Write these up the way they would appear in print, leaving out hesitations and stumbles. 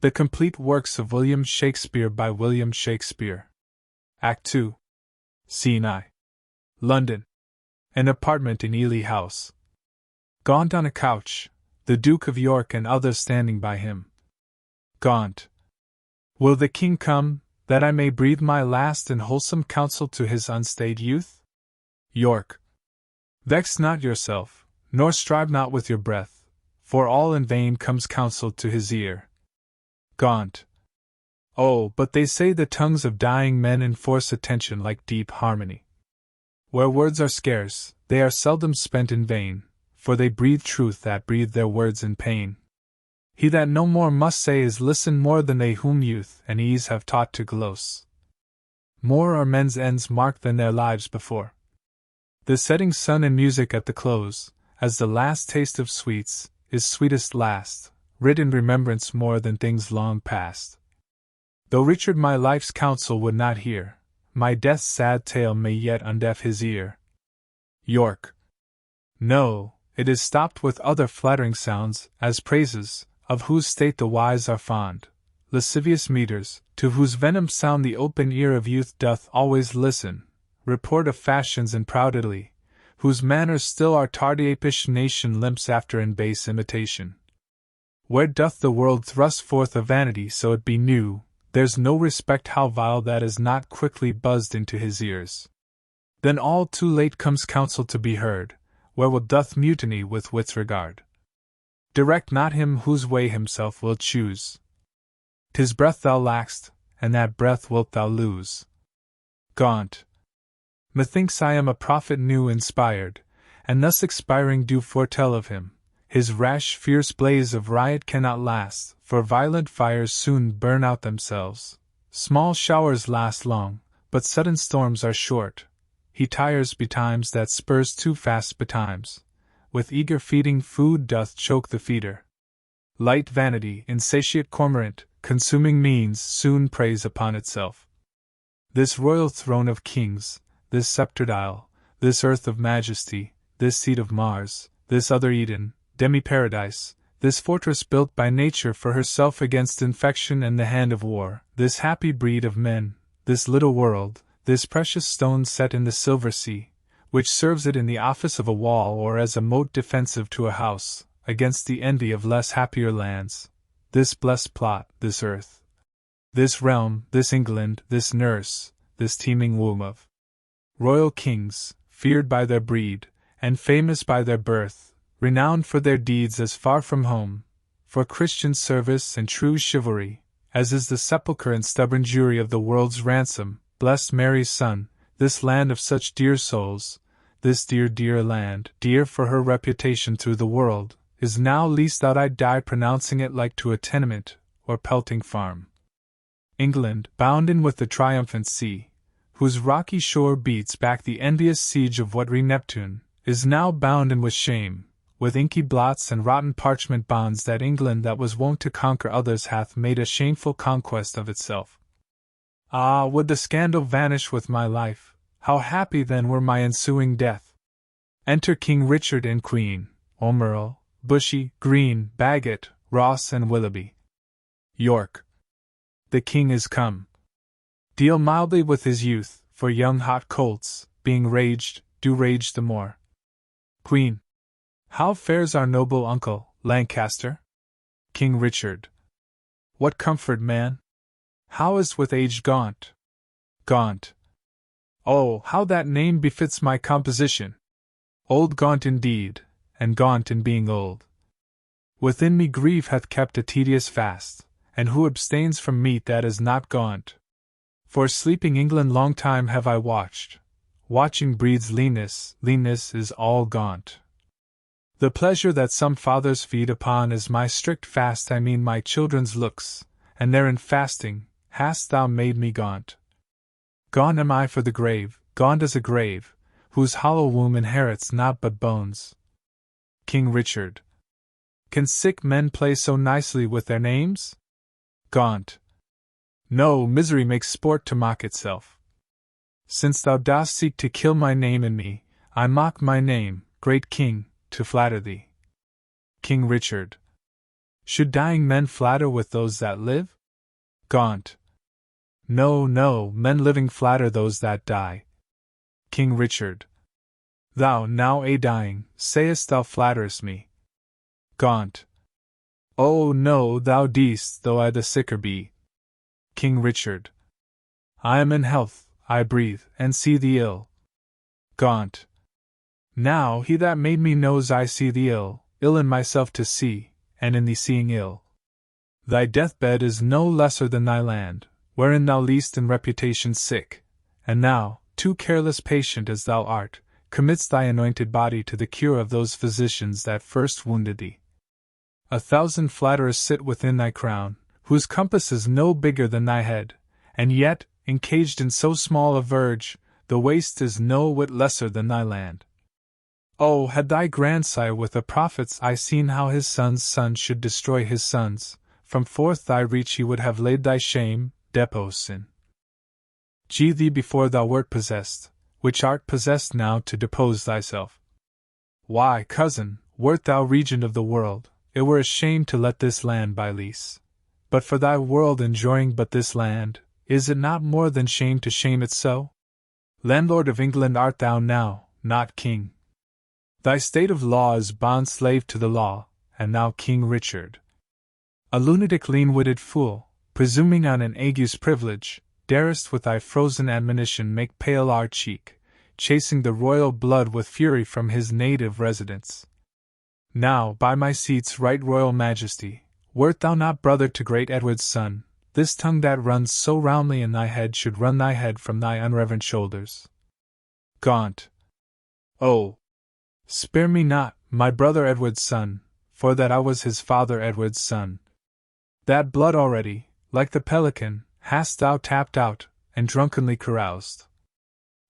The Complete Works of William Shakespeare by William Shakespeare. Act 2. Scene I. London. An apartment in Ely House. Gaunt on a couch, the Duke of York and others standing by him. Gaunt. Will the king come, that I may breathe my last and wholesome counsel to his unstayed youth? York. Vex not yourself, nor strive not with your breath, for all in vain comes counsel to his ear. Gaunt. Oh, but they say the tongues of dying men enforce attention like deep harmony. Where words are scarce, they are seldom spent in vain, for they breathe truth that breathe their words in pain. He that no more must say is listen more than they whom youth and ease have taught to glose. More are men's ends marked than their lives before. The setting sun and music at the close, as the last taste of sweets, is sweetest last, writ in remembrance more than things long past. Though Richard my life's counsel would not hear, my death's sad tale may yet undeaf his ear. York. No, it is stopped with other flattering sounds, as praises, of whose state the wise are fond, lascivious metres, to whose venom sound the open ear of youth doth always listen, report of fashions and proud Italy, whose manners still our tardy apish nation limps after in base imitation. Where doth the world thrust forth a vanity so it be new, there's no respect how vile that is not quickly buzzed into his ears. Then all too late comes counsel to be heard, wherewith doth mutiny with wit's regard. Direct not him whose way himself will choose. 'Tis breath thou lack'st, and that breath wilt thou lose. Gaunt. Methinks I am a prophet new inspired, and thus expiring do foretell of him. His rash, fierce blaze of riot cannot last, for violent fires soon burn out themselves. Small showers last long, but sudden storms are short. He tires betimes that spurs too fast betimes. With eager feeding food doth choke the feeder. Light vanity, insatiate cormorant, consuming means soon preys upon itself. This royal throne of kings, this sceptred isle, this earth of majesty, this seat of Mars, this other Eden, demi-paradise, this fortress built by nature for herself against infection and the hand of war, this happy breed of men, this little world, this precious stone set in the silver sea, which serves it in the office of a wall or as a moat defensive to a house, against the envy of less happier lands, this blessed plot, this earth, this realm, this England, this nurse, this teeming womb of royal kings, feared by their breed, and famous by their birth, renowned for their deeds as far from home, for Christian service and true chivalry, as is the sepulchre and stubborn jury of the world's ransom, blessed Mary's Son, this land of such dear souls, this dear, dear land, dear for her reputation through the world, is now least out I die pronouncing it like to a tenement, or pelting farm. England, bounden with the triumphant sea, whose rocky shore beats back the envious siege of what Neptune, is now bounden with shame, with inky blots and rotten parchment bonds that England that was wont to conquer others hath made a shameful conquest of itself. Ah, would the scandal vanish with my life, how happy then were my ensuing death! Enter King Richard and Queen, O'Merle, Bushy, Green, Bagot, Ross and Willoughby. York. The king is come. Deal mildly with his youth, for young hot colts, being raged, do rage the more. Queen. How fares our noble uncle, Lancaster? King Richard. What comfort, man? How is with aged Gaunt? Gaunt. Oh, how that name befits my composition! Old Gaunt indeed, and gaunt in being old. Within me grief hath kept a tedious fast, and who abstains from meat that is not gaunt? For sleeping England long time have I watched. Watching breeds leanness, leanness is all gaunt. The pleasure that some fathers feed upon is my strict fast, I mean my children's looks, and therein fasting, hast thou made me gaunt. Gaunt am I for the grave, gaunt as a grave, whose hollow womb inherits naught but bones. King Richard. Can sick men play so nicely with their names? Gaunt. No, misery makes sport to mock itself. Since thou dost seek to kill my name in me, I mock my name, great king, to flatter thee. King Richard. Should dying men flatter with those that live? Gaunt. No, no, men living flatter those that die. King Richard. Thou, now a dying, sayest thou flatterest me. Gaunt. Oh, no, thou deest, though I the sicker be. King Richard. I am in health, I breathe, and see thee ill. Gaunt. Now he that made me knows I see thee ill, ill in myself to see, and in thee seeing ill. Thy deathbed is no lesser than thy land, wherein thou least in reputation sick, and thou, too careless patient as thou art, commits thy anointed body to the cure of those physicians that first wounded thee. 1,000 flatterers sit within thy crown, whose compass is no bigger than thy head, and yet, encaged in so small a verge, the waste is no whit lesser than thy land. Oh, had thy grandsire with the prophets eye seen how his son's son should destroy his sons, from forth thy reach he would have laid thy shame, depose in thee before thou wert possessed, which art possessed now to depose thyself. Why, cousin, wert thou regent of the world, it were a shame to let this land by lease. But for thy world enjoying but this land, is it not more than shame to shame it so? Landlord of England art thou now, not king. Thy state of law is bond slave to the law, and thou King Richard. A lunatic lean-witted fool, presuming on an ague's privilege, darest with thy frozen admonition make pale our cheek, chasing the royal blood with fury from his native residence. Now, by my seats right royal majesty, wert thou not brother to great Edward's son, this tongue that runs so roundly in thy head should run thy head from thy unreverent shoulders. Gaunt. Oh! Spare me not, my brother Edward's son, for that I was his father Edward's son. That blood already, like the pelican, hast thou tapped out, and drunkenly caroused.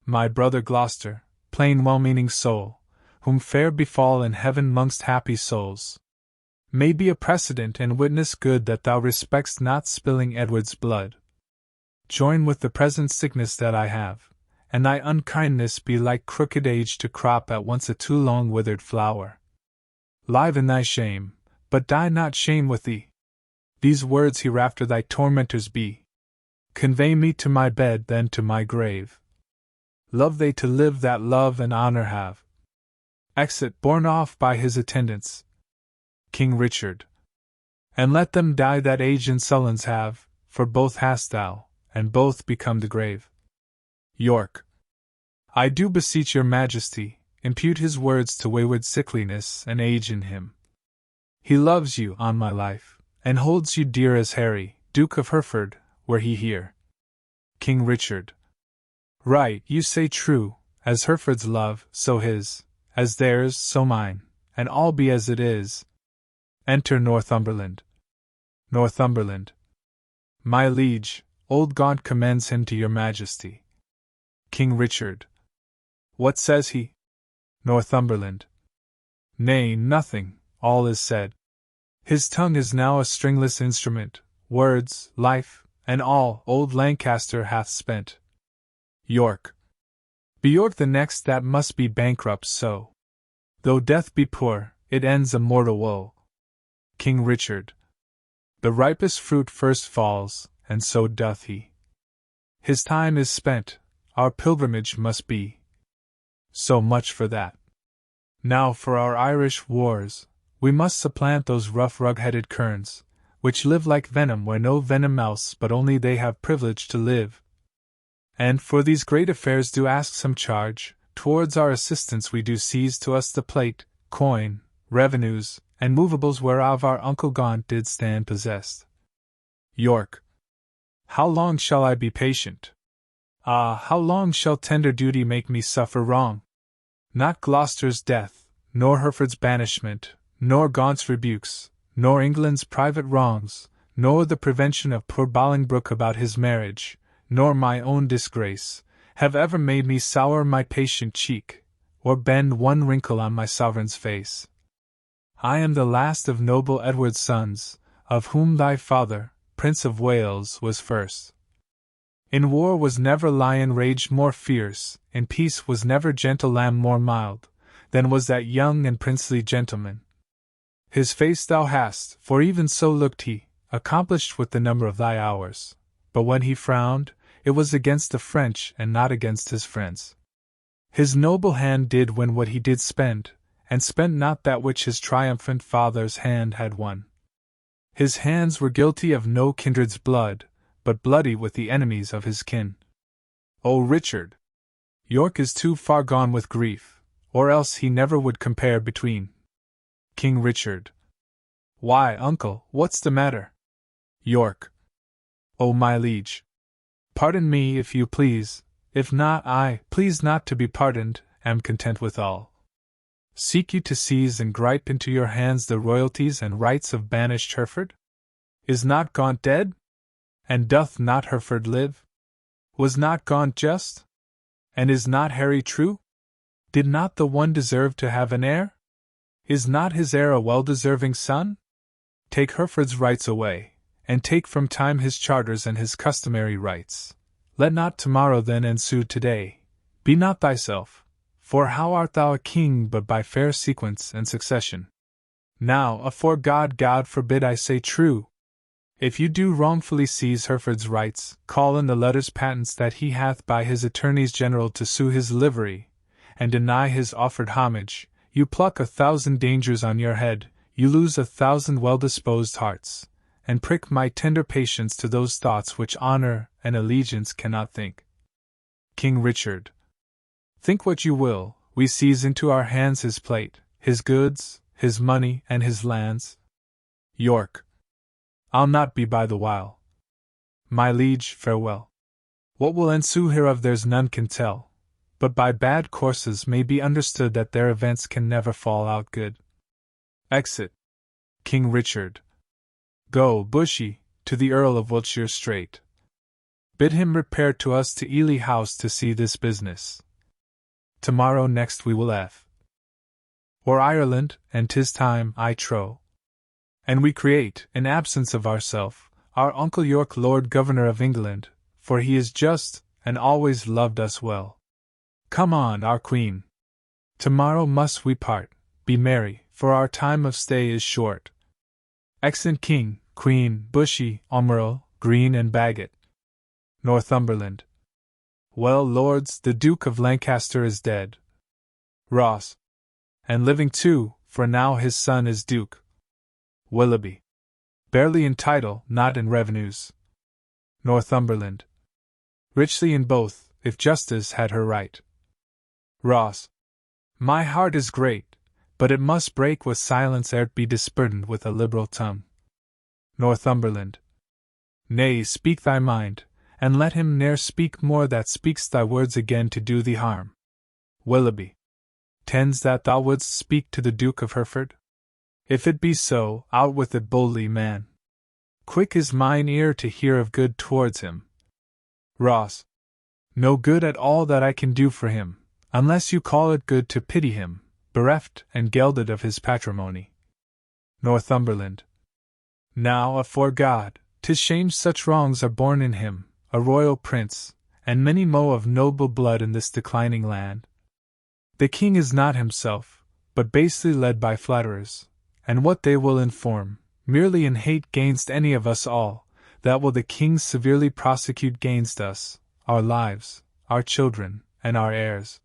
My brother Gloucester, plain well-meaning soul, whom fair befall in heaven mongst happy souls, may be a precedent and witness good that thou respect'st not spilling Edward's blood. Join with the present sickness that I have, and thy unkindness be like crooked age to crop at once a too long withered flower. Live in thy shame, but die not shame with thee. These words hereafter thy tormentors be. Convey me to my bed, then to my grave. Love they to live that love and honor have. Exit borne off by his attendants. King Richard. And let them die that age insolence have, for both hast thou, and both become the grave. York. I do beseech your majesty, impute his words to wayward sickliness and age in him. He loves you, on my life, and holds you dear as Harry, Duke of Hereford, were he here. King Richard. Right, you say true, as Hereford's love, so his, as theirs, so mine, and all be as it is. Enter Northumberland. Northumberland. My liege, old Gaunt commends him to your majesty. King Richard. What says he? Northumberland. Nay, nothing, all is said. His tongue is now a stringless instrument, words, life, and all old Lancaster hath spent. York. Be York the next that must be bankrupt so. Though death be poor, it ends a mortal woe. King Richard. The ripest fruit first falls, and so doth he. His time is spent, our pilgrimage must be. So much for that. Now for our Irish wars, we must supplant those rough rug-headed kerns, which live like venom where no venom else but only they have privilege to live. And for these great affairs do ask some charge, towards our assistance we do seize to us the plate, coin, revenues, and movables whereof our uncle Gaunt did stand possessed. York. How long shall I be patient? Ah, how long shall tender duty make me suffer wrong? Not Gloucester's death, nor Hereford's banishment, nor Gaunt's rebukes, nor England's private wrongs, nor the prevention of poor Bolingbroke about his marriage, nor my own disgrace, have ever made me sour my patient cheek, or bend one wrinkle on my sovereign's face. I am the last of noble Edward's sons, of whom thy father, Prince of Wales, was first. In war was never lion raged more fierce, in peace was never gentle lamb more mild, than was that young and princely gentleman. His face thou hast, for even so looked he, accomplished with the number of thy hours. But when he frowned, it was against the French and not against his friends. His noble hand did win what he did spend, and spent not that which his triumphant father's hand had won. His hands were guilty of no kindred's blood, but bloody with the enemies of his kin. O Richard! York is too far gone with grief, or else he never would compare between. King Richard. Why, uncle, what's the matter? York. O my liege! Pardon me if you please, if not I, please not to be pardoned, am content with all. Seek you to seize and gripe into your hands the royalties and rights of banished Hereford? Is not Gaunt dead? And doth not Hereford live? Was not Gaunt just? And is not Harry true? Did not the one deserve to have an heir? Is not his heir a well-deserving son? Take Hereford's rights away, and take from time his charters and his customary rights. Let not tomorrow then ensue today. Be not thyself, for how art thou a king but by fair sequence and succession? Now, afore God, God forbid I say true, if you do wrongfully seize Hereford's rights, call in the letters patents that he hath by his attorneys general to sue his livery, and deny his offered homage, you pluck 1,000 dangers on your head, you lose 1,000 well-disposed hearts, and prick my tender patience to those thoughts which honor and allegiance cannot think. King Richard. Think what you will, we seize into our hands his plate, his goods, his money, and his lands. York. I'll not be by the while. My liege, farewell. What will ensue hereof there's none can tell, but by bad courses may be understood that their events can never fall out good. Exit. King Richard. Go, Bushy, to the Earl of Wiltshire straight. Bid him repair to us to Ely House to see this business. Tomorrow next we will or Ireland, and 'tis time, I trow. And we create, in absence of ourself, our Uncle York Lord Governor of England, for he is just, and always loved us well. Come on, our Queen. Tomorrow must we part, be merry, for our time of stay is short. Exeunt King, Queen, Bushy, Almerle, Green and Bagot. Northumberland. Well, lords, the Duke of Lancaster is dead. Ross. And living too, for now his son is Duke. Willoughby. Barely in title, not in revenues. Northumberland. Richly in both, if justice had her right. Ross. My heart is great, but it must break with silence ere't be disburdened with a liberal tongue. Northumberland. Nay, speak thy mind, and let him ne'er speak more that speaks thy words again to do thee harm. Willoughby. Tends that thou wouldst speak to the Duke of Hereford? If it be so, out with it boldly, man. Quick is mine ear to hear of good towards him. Ross. No good at all that I can do for him, unless you call it good to pity him, bereft and gelded of his patrimony. Northumberland. Now, afore God, 'tis shame such wrongs are born in him, a royal prince, and many mo of noble blood in this declining land. The king is not himself, but basely led by flatterers, and what they will inform, merely in hate gainst any of us all, that will the king severely prosecute gainst us, our lives, our children, and our heirs.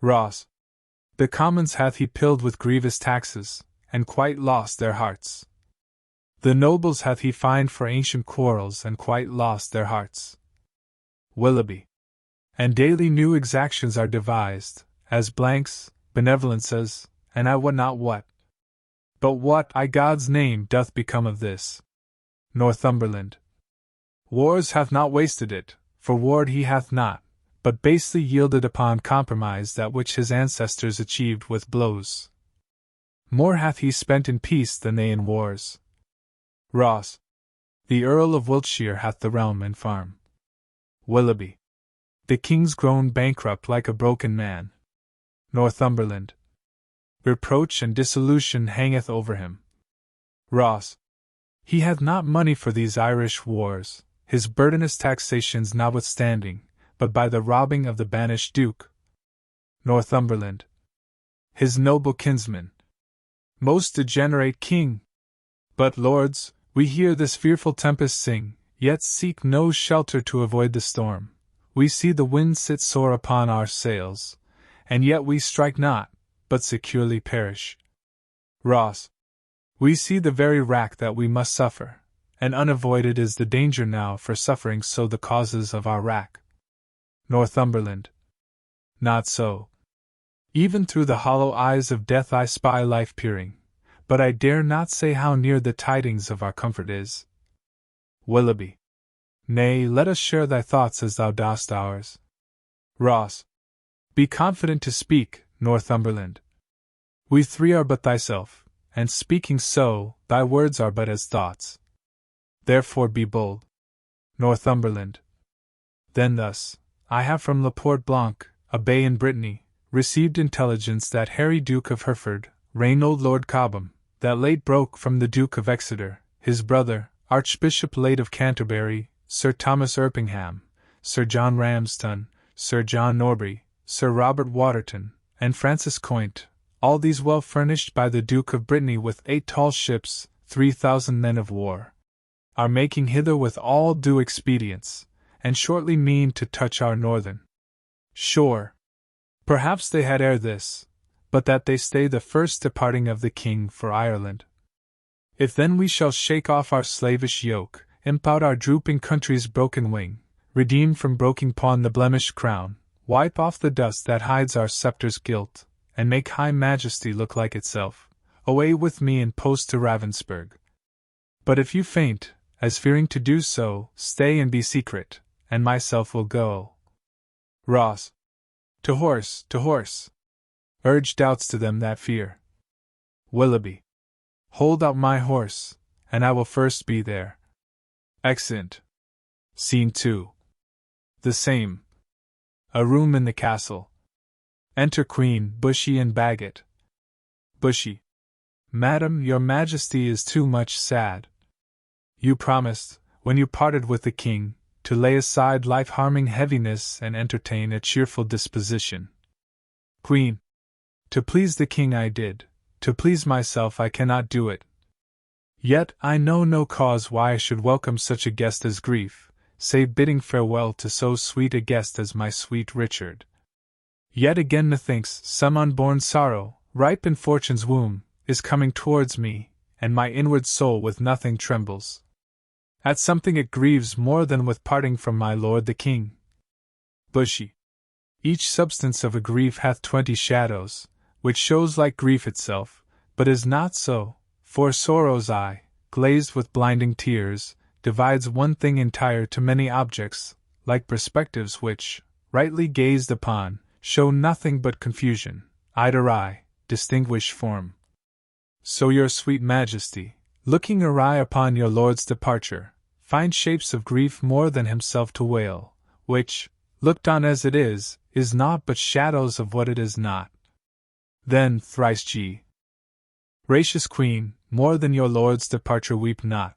Ross. The commons hath he pilled with grievous taxes, and quite lost their hearts. The nobles hath he fined for ancient quarrels, and quite lost their hearts. Willoughby. And daily new exactions are devised, as blanks, benevolences, and I wot not what. But what, I God's name, doth become of this? Northumberland. Wars hath not wasted it, for warred he hath not, but basely yielded upon compromise that which his ancestors achieved with blows. More hath he spent in peace than they in wars. Ross. The Earl of Wiltshire hath the realm and farm. Willoughby. The king's grown bankrupt like a broken man. Northumberland. Reproach and dissolution hangeth over him. Ross. He hath not money for these Irish wars, his burdenous taxations notwithstanding, but by the robbing of the banished Duke. Northumberland. His noble kinsman. Most degenerate king! But, lords, we hear this fearful tempest sing, yet seek no shelter to avoid the storm. We see the wind sit sore upon our sails, and yet we strike not, but securely perish. Ross. We see the very wrack that we must suffer, and unavoided is the danger now for suffering so the causes of our wrack. Northumberland. Not so. Even through the hollow eyes of death I spy life peering, but I dare not say how near the tidings of our comfort is. Willoughby. Nay, let us share thy thoughts as thou dost ours. Ross. Be confident to speak, Northumberland. We three are but thyself, and speaking so, thy words are but as thoughts. Therefore be bold. Northumberland. Then thus, I have from Laporte Blanc, a bay in Brittany, received intelligence that Harry Duke of Hereford, Reynold Lord Cobham, that late broke from the Duke of Exeter, his brother, Archbishop late of Canterbury, Sir Thomas Erpingham, Sir John Ramsden, Sir John Norbury, Sir Robert Waterton, and Francis Coint, all these well furnished by the Duke of Brittany with 8 tall ships, 3,000 men of war, are making hither with all due expedience, and shortly mean to touch our northern shore. Perhaps they had ere this, but that they stay the first departing of the King for Ireland. If then we shall shake off our slavish yoke, imp out our drooping country's broken wing, redeem from broken pawn the blemished crown, wipe off the dust that hides our scepter's guilt, and make high majesty look like itself, away with me and post to Ravensburg. But if you faint, as fearing to do so, stay and be secret, and myself will go. Ross. To horse, to horse! Urge doubts to them that fear. Willoughby. Hold out my horse, and I will first be there. Exeunt. Scene 2. The same. A room in the castle. Enter Queen, Bushy and Bagot. Bushy. Madam, your majesty is too much sad. You promised, when you parted with the king, to lay aside life-harming heaviness and entertain a cheerful disposition. Queen. To please the king I did, to please myself I cannot do it. Yet I know no cause why I should welcome such a guest as grief, save bidding farewell to so sweet a guest as my sweet Richard. Yet again methinks some unborn sorrow, ripe in fortune's womb, is coming towards me, and my inward soul with nothing trembles. At something it grieves more than with parting from my lord the king. Bushy. Each substance of a grief hath 20 shadows, which shows like grief itself, but is not so, for sorrow's eye, glazed with blinding tears, divides one thing entire to many objects, like perspectives which, rightly gazed upon, show nothing but confusion, eye to eye, distinguish form. So your sweet majesty, looking awry upon your lord's departure, finds shapes of grief more than himself to wail, which, looked on as it is naught but shadows of what it is not. Then, thrice G. Gracious Queen, more than your lord's departure weep not.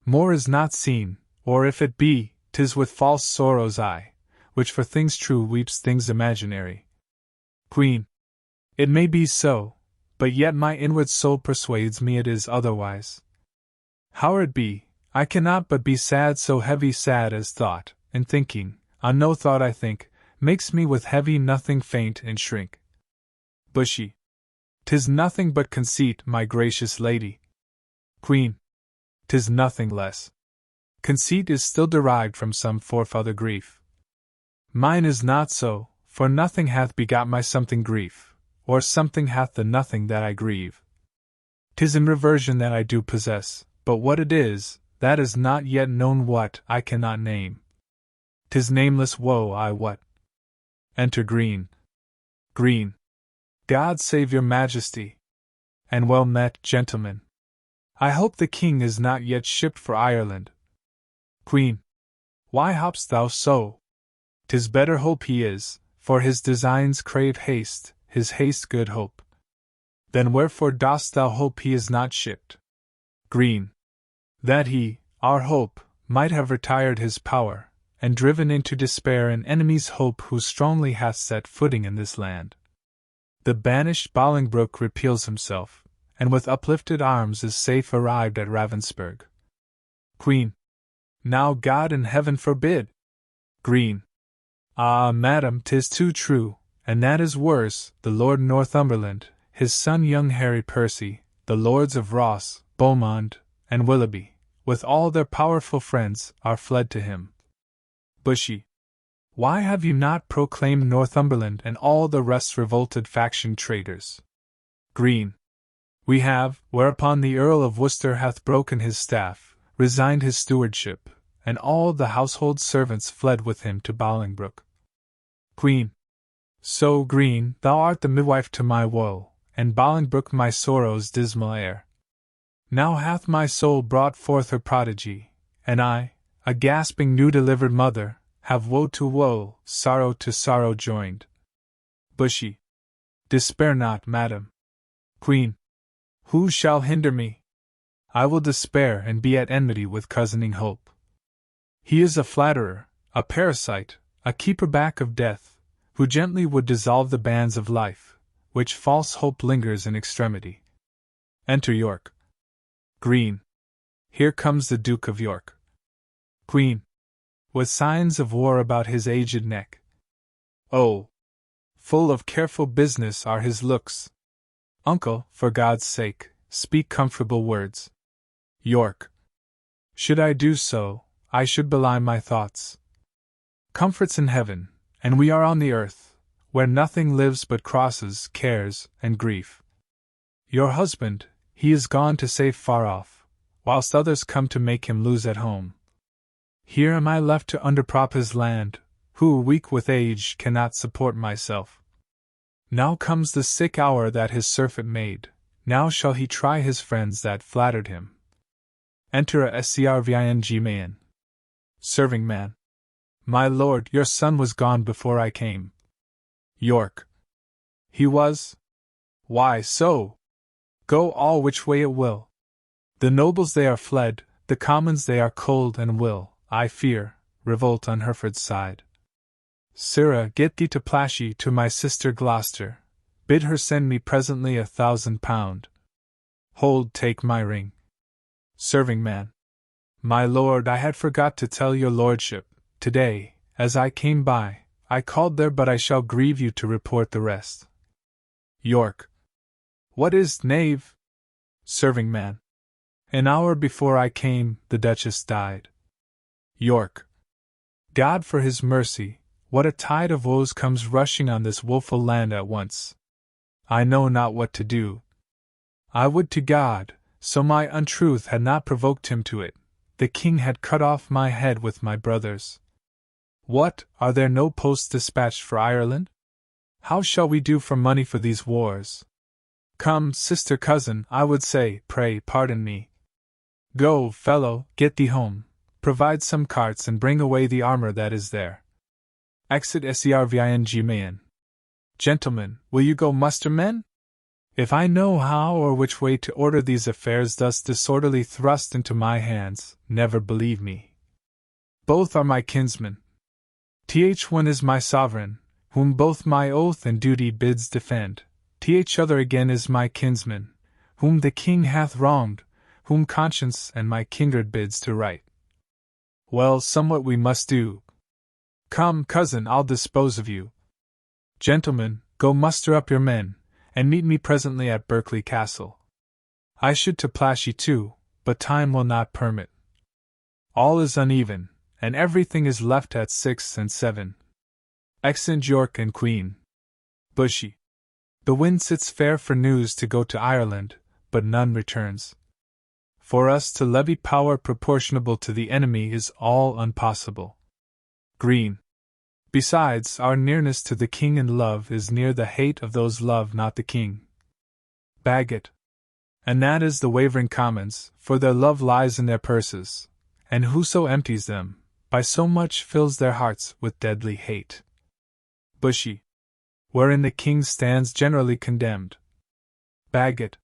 More is not seen, or if it be, 'tis with false sorrow's eye, which for things true weeps things imaginary. Queen. It may be so, but yet my inward soul persuades me it is otherwise. How it be, I cannot but be sad, so heavy sad as thought, and thinking, on no thought I think, makes me with heavy nothing faint and shrink. Bushy. 'Tis nothing but conceit, my gracious lady. Queen. 'Tis nothing less. Conceit is still derived from some forefather grief. Mine is not so, for nothing hath begot my something grief, or something hath the nothing that I grieve. 'Tis in reversion that I do possess, but what it is, that is not yet known, what I cannot name. 'Tis nameless woe I what. Enter Green. Green. God save your majesty. And well met, gentlemen. I hope the king is not yet shipped for Ireland. Queen. Why hop'st thou so? 'Tis better hope he is, for his designs crave haste, his haste good hope. Then wherefore dost thou hope he is not shipped? Green. That he, our hope, might have retired his power, and driven into despair an enemy's hope who strongly hath set footing in this land. The banished Bolingbroke repeals himself, and with uplifted arms is safe arrived at Ravensburg. Queen. Now God in heaven forbid! Green. Ah, madam, 'tis too true, and that is worse. The Lord Northumberland, his son young Harry Percy, the lords of Ross, Beaumont, and Willoughby, with all their powerful friends, are fled to him. Bushy. Why have you not proclaimed Northumberland and all the rest revolted faction traitors? Green. We have, whereupon the Earl of Worcester hath broken his staff, resigned his stewardship, and all the household servants fled with him to Bolingbroke. Queen. So, Green, thou art the midwife to my woe, and Bolingbroke my sorrow's dismal heir. Now hath my soul brought forth her prodigy, and I, a gasping new-delivered mother, have woe to woe, sorrow to sorrow joined. Bushy. Despair not, madam. Queen. Who shall hinder me? I will despair and be at enmity with cozening hope. He is a flatterer, a parasite, a keeper back of death, who gently would dissolve the bands of life, which false hope lingers in extremity. Enter York. Green. Here comes the Duke of York. Queen. With signs of war about his aged neck. Oh! Full of careful business are his looks. Uncle, for God's sake, speak comfortable words. York. Should I do so, I should belie my thoughts. Comfort's in heaven, and we are on the earth, where nothing lives but crosses, cares, and grief. Your husband, he is gone to save far off, whilst others come to make him lose at home. Here am I left to underprop his land, who, weak with age, cannot support myself. Now comes the sick hour that his surfeit made, now shall he try his friends that flattered him. Enter a serving man. Serving man. My lord, your son was gone before I came. York. He was? Why so? Go all which way it will. The nobles they are fled, the commons they are cold and will, I fear, revolt on Hereford's side. Sirrah, get thee to Plashy to my sister Gloucester, bid her send me presently £1,000. Hold, take my ring. Serving man. My lord, I had forgot to tell your lordship, today, as I came by, I called there, but I shall grieve you to report the rest. York. What is't, knave? Serving man. An hour before I came, the Duchess died. York. God for his mercy, what a tide of woes comes rushing on this woeful land at once. I know not what to do. I would to God, so my untruth had not provoked him to it, the king had cut off my head with my brothers. What, are there no posts dispatched for Ireland? How shall we do for money for these wars? Come, sister cousin, I would say, pray pardon me. Go, fellow, get thee home, provide some carts and bring away the armor that is there. Exit serving man. Gentlemen, will you go muster men? If I know how or which way to order these affairs thus disorderly thrust into my hands, never believe me. Both are my kinsmen. One is my sovereign, whom both my oath and duty bids defend. Other again is my kinsman, whom the king hath wronged, whom conscience and my kindred bids to right. Well, somewhat we must do. Come, cousin, I'll dispose of you. Gentlemen, go muster up your men, and meet me presently at Berkeley Castle. I should to Plashy too, but time will not permit. All is uneven, and everything is left at 6 and 7. Exeunt York and Queen. Bushy. The wind sits fair for news to go to Ireland, but none returns. For us to levy power proportionable to the enemy is all impossible. Green. Besides, our nearness to the king in love is near the hate of those love not the king. Bagot. And that is the wavering commons, for their love lies in their purses, and whoso empties them, by so much fills their hearts with deadly hate. Bushy. Wherein the king stands generally condemned. Bagot.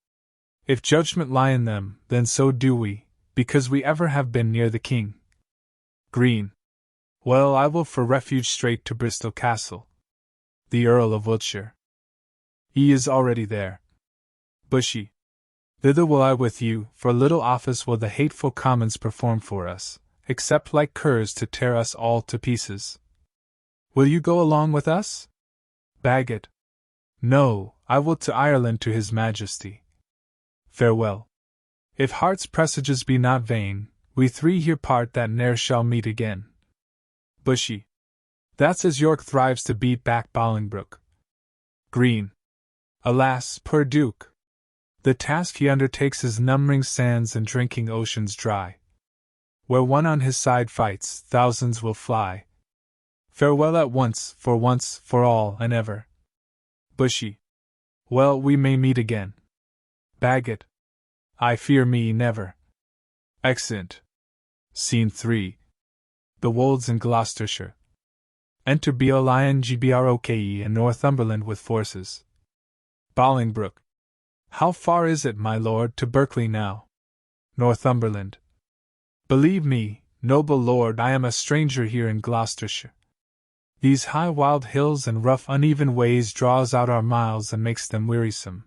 If judgment lie in them, then so do we, because we ever have been near the king. Green. Well, I will for refuge straight to Bristol Castle. The Earl of Wiltshire. He is already there. Bushy. Thither will I with you, for little office will the hateful commons perform for us, except like curs to tear us all to pieces. Will you go along with us? Bagot. No, I will to Ireland to his Majesty. Farewell. If heart's presages be not vain, we three here part that ne'er shall meet again. Bushy. That's as York thrives to beat back Bolingbroke. Green. Alas, poor Duke! The task he undertakes is numbing sands and drinking oceans dry. Where one on his side fights, thousands will fly. Farewell at once, for all, and ever. Bushy. Well, we may meet again. Bagot. I fear me never. Exeunt. Scene 3. The Wolds in Gloucestershire. Enter Bolingbrok and Northumberland with forces. Bolingbroke. How far is it, my lord, to Berkeley now? Northumberland. Believe me, noble lord, I am a stranger here in Gloucestershire. These high wild hills and rough uneven ways draws out our miles and makes them wearisome.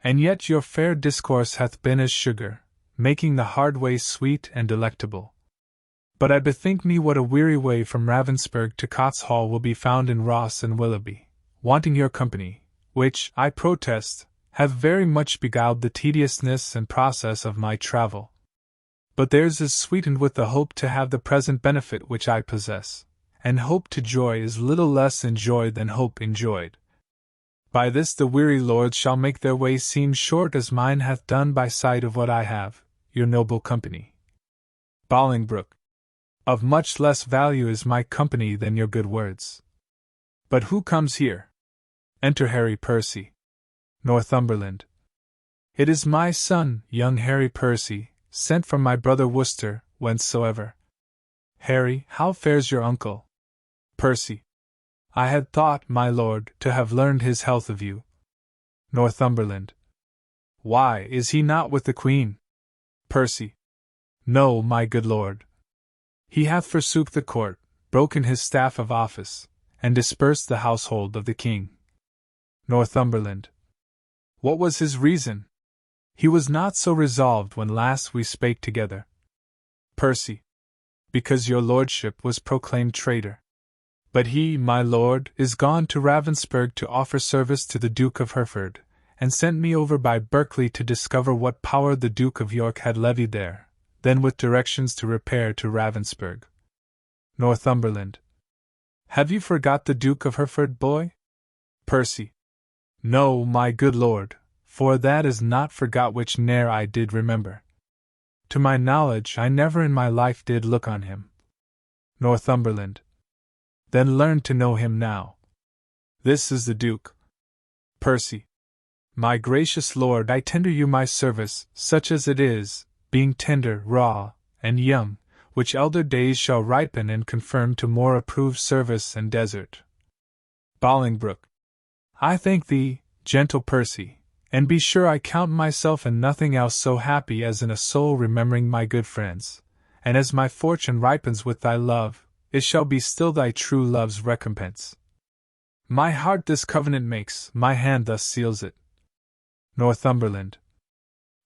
And yet your fair discourse hath been as sugar, making the hard way sweet and delectable. But I bethink me what a weary way from Ravensburg to Cots Hall will be found in Ross and Willoughby, wanting your company, which, I protest, have very much beguiled the tediousness and process of my travel. But theirs is sweetened with the hope to have the present benefit which I possess, and hope to joy is little less enjoyed than hope enjoyed. By this the weary lords shall make their way seem short as mine hath done by sight of what I have, your noble company. Bolingbroke. Of much less value is my company than your good words. But who comes here? Enter Harry Percy. Northumberland. It is my son, young Harry Percy, sent from my brother Worcester, whencesoever. Harry, how fares your uncle? Percy. I had thought, my lord, to have learned his health of you. Northumberland. Why, is he not with the Queen? Percy. No, my good lord. He hath forsook the court, broken his staff of office, and dispersed the household of the king. Northumberland. What was his reason? He was not so resolved when last we spake together. Percy. Because your lordship was proclaimed traitor. But he, my lord, is gone to Ravensburg to offer service to the Duke of Hereford, and sent me over by Berkeley to discover what power the Duke of York had levied there, then with directions to repair to Ravensburg. Northumberland. Have you forgot the Duke of Hereford, boy? Percy. No, my good lord, for that is not forgot which ne'er I did remember. To my knowledge I never in my life did look on him. Northumberland. Then learn to know him now. This is the Duke. Percy. My gracious lord, I tender you my service, such as it is, being tender, raw, and young, which elder days shall ripen and confirm to more approved service and desert. Bolingbroke. I thank thee, gentle Percy, and be sure I count myself in nothing else so happy as in a soul remembering my good friends, and as my fortune ripens with thy love, it shall be still thy true love's recompense. My heart this covenant makes, my hand thus seals it. Northumberland.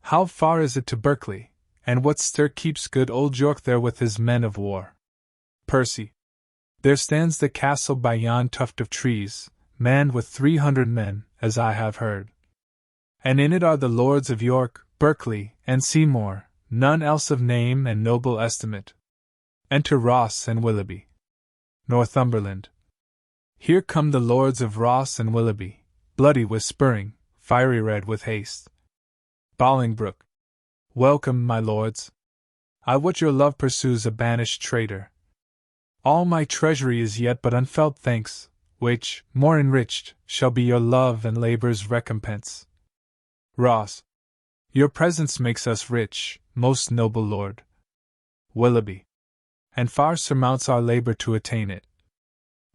How far is it to Berkeley, and what stir keeps good old York there with his men of war? Percy. There stands the castle by yon tuft of trees, manned with 300 men, as I have heard. And in it are the lords of York, Berkeley, and Seymour, none else of name and noble estimate. Enter Ross and Willoughby. Northumberland. Here come the lords of Ross and Willoughby, bloody with spurring, fiery red with haste. Bolingbroke. Welcome, my lords. I wot your love pursues a banished traitor. All my treasury is yet but unfelt thanks, which, more enriched, shall be your love and labour's recompense. Ross. Your presence makes us rich, most noble lord. Willoughby. And far surmounts our labour to attain it.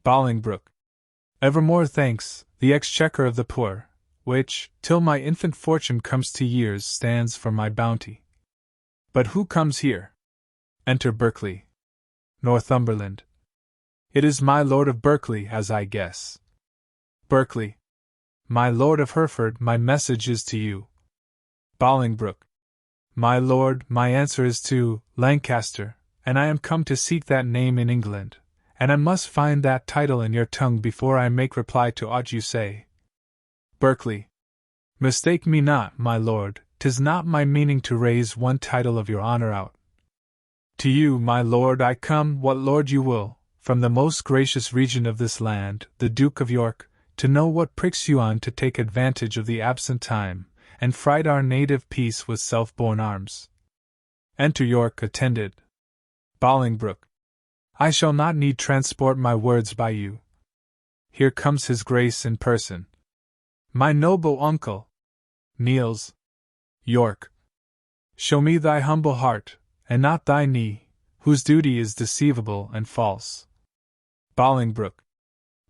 Bolingbroke. Evermore thanks, the exchequer of the poor, which, till my infant fortune comes to years, stands for my bounty. But who comes here? Enter Berkeley. Northumberland. It is my Lord of Berkeley, as I guess. Berkeley. My Lord of Hereford, my message is to you. Bolingbroke. My lord, my answer is to Lancaster, and I am come to seek that name in England, and I must find that title in your tongue before I make reply to aught you say. Berkeley. Mistake me not, my lord, 'tis not my meaning to raise one title of your honor out. To you, my lord, I come, what lord you will, from the most gracious region of this land, the Duke of York, to know what pricks you on to take advantage of the absent time, and fright our native peace with self-born arms. Enter York attended. Bolingbroke. I shall not need transport my words by you. Here comes his grace in person. My noble uncle. Kneels. York. Show me thy humble heart, and not thy knee, whose duty is deceivable and false. Bolingbroke.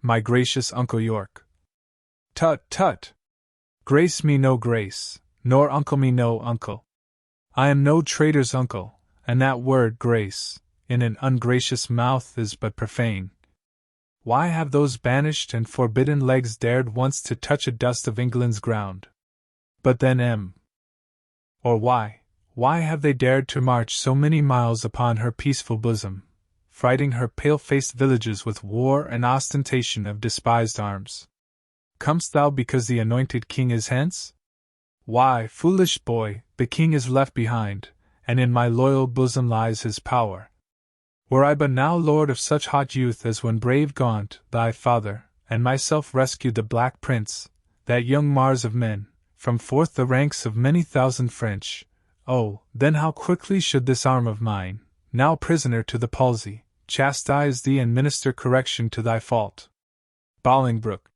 My gracious Uncle York. Tut, tut! Grace me no grace, nor uncle me no uncle. I am no traitor's uncle, and that word grace, in an ungracious mouth is but profane. Why have those banished and forbidden legs dared once to touch a dust of England's ground? But then or why have they dared to march so many miles upon her peaceful bosom, frighting her pale-faced villages with war and ostentation of despised arms? Comest thou because the anointed king is hence? Why, foolish boy, the king is left behind, and in my loyal bosom lies his power. Were I but now lord of such hot youth as when brave Gaunt, thy father, and myself rescued the Black Prince, that young Mars of men, from forth the ranks of many thousand French, oh, then how quickly should this arm of mine, now prisoner to the palsy, chastise thee and minister correction to thy fault. Bolingbroke.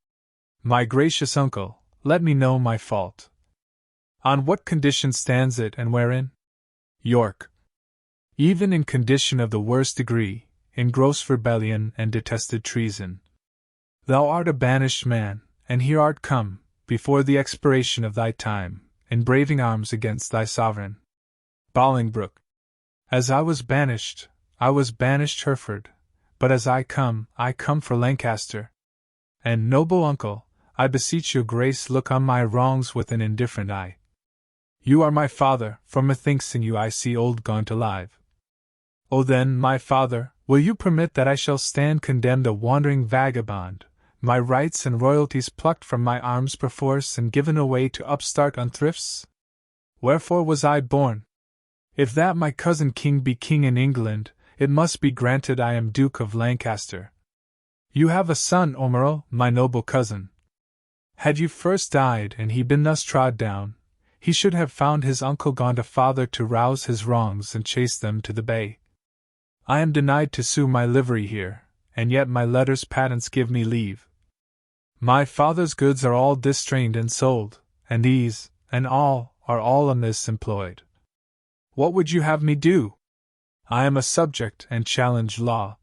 My gracious uncle, let me know my fault. On what condition stands it, and wherein? York. Even in condition of the worst degree, in gross rebellion and detested treason. Thou art a banished man, and here art come, before the expiration of thy time, in braving arms against thy sovereign. Bolingbroke. As I was banished Hereford, but as I come for Lancaster. And, noble uncle, I beseech your grace look on my wrongs with an indifferent eye. You are my father, for methinks in you I see old Gaunt alive. O then, my father, will you permit that I shall stand condemned a wandering vagabond, my rights and royalties plucked from my arms perforce and given away to upstart unthrifts? Wherefore was I born? If that my cousin king be king in England, it must be granted I am Duke of Lancaster. You have a son, Omeril, my noble cousin. Had you first died and he been thus trod down, he should have found his uncle Gaunt a father to rouse his wrongs and chase them to the bay. I am denied to sue my livery here, and yet my letters patents give me leave. My father's goods are all distrained and sold, and these, and all, are all on this employed. What would you have me do? I am a subject and challenge law.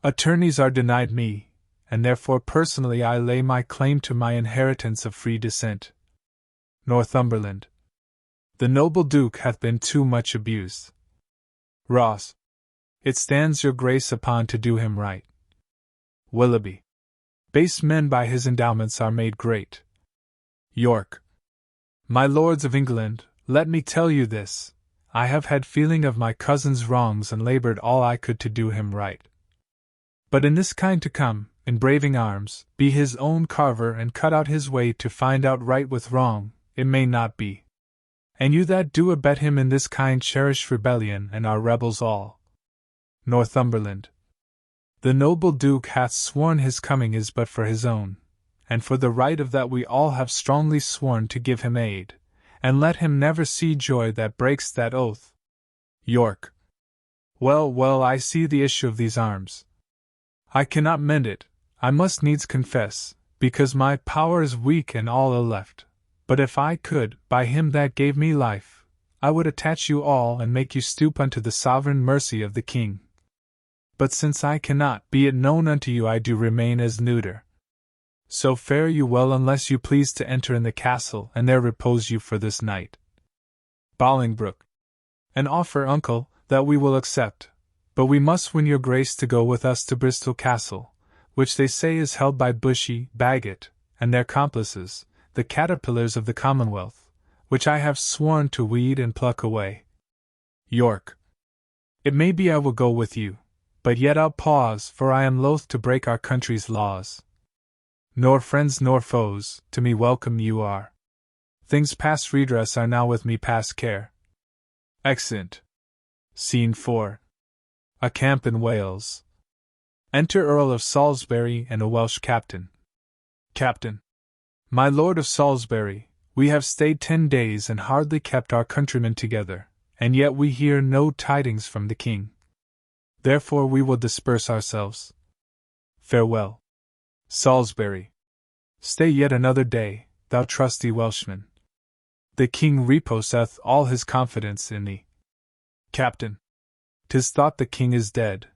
Attorneys are denied me, and therefore personally I lay my claim to my inheritance of free descent. Northumberland. The noble Duke hath been too much abused. Ross. It stands your grace upon to do him right. Willoughby. Base men by his endowments are made great. York. My lords of England, let me tell you this, I have had feeling of my cousin's wrongs and laboured all I could to do him right. But in this kind to come, in braving arms, be his own carver and cut out his way to find out right with wrong, it may not be. And you that do abet him in this kind cherish rebellion and are rebels all. Northumberland. The noble Duke hath sworn his coming is but for his own, and for the right of that we all have strongly sworn to give him aid, and let him never see joy that breaks that oath. York. Well, well, I see the issue of these arms. I cannot mend it, I must needs confess, because my power is weak and all ill left. But if I could, by him that gave me life, I would attach you all and make you stoop unto the sovereign mercy of the king. But since I cannot, be it known unto you I do remain as neuter. So fare you well unless you please to enter in the castle and there repose you for this night. Bolingbroke. An offer, uncle, that we will accept, but we must win your grace to go with us to Bristol Castle, which they say is held by Bushy, Bagot, and their complices, the caterpillars of the Commonwealth, which I have sworn to weed and pluck away. York. It may be I will go with you, but yet I'll pause, for I am loath to break our country's laws. Nor friends nor foes, to me welcome you are. Things past redress are now with me past care. Exeunt. Scene 4. A camp in Wales. Enter Earl of Salisbury and a Welsh captain. Captain. My Lord of Salisbury, we have stayed 10 days and hardly kept our countrymen together, and yet we hear no tidings from the king. Therefore we will disperse ourselves. Farewell. Salisbury. Stay yet another day, thou trusty Welshman. The king reposeth all his confidence in thee. Captain. 'Tis thought the king is dead.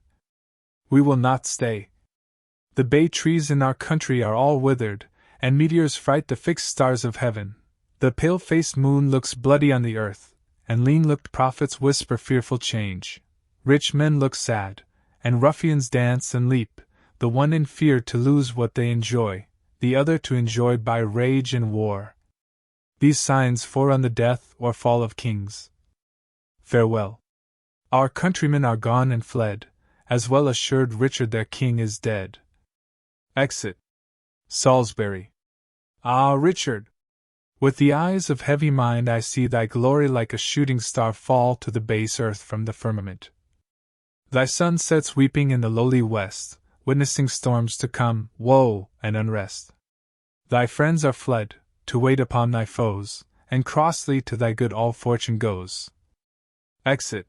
We will not stay. The bay trees in our country are all withered, and meteors fright the fixed stars of heaven. The pale-faced moon looks bloody on the earth, and lean-looked prophets whisper fearful change. Rich men look sad, and ruffians dance and leap, the one in fear to lose what they enjoy, the other to enjoy by rage and war. These signs forerun the death or fall of kings. Farewell. Our countrymen are gone and fled, as well assured Richard their king is dead. Exit. Salisbury. Ah, Richard! With the eyes of heavy mind I see thy glory like a shooting star fall to the base earth from the firmament. Thy sun sets weeping in the lowly west, witnessing storms to come, woe and unrest. Thy friends are fled, to wait upon thy foes, and crossly to thy good all fortune goes. Exit.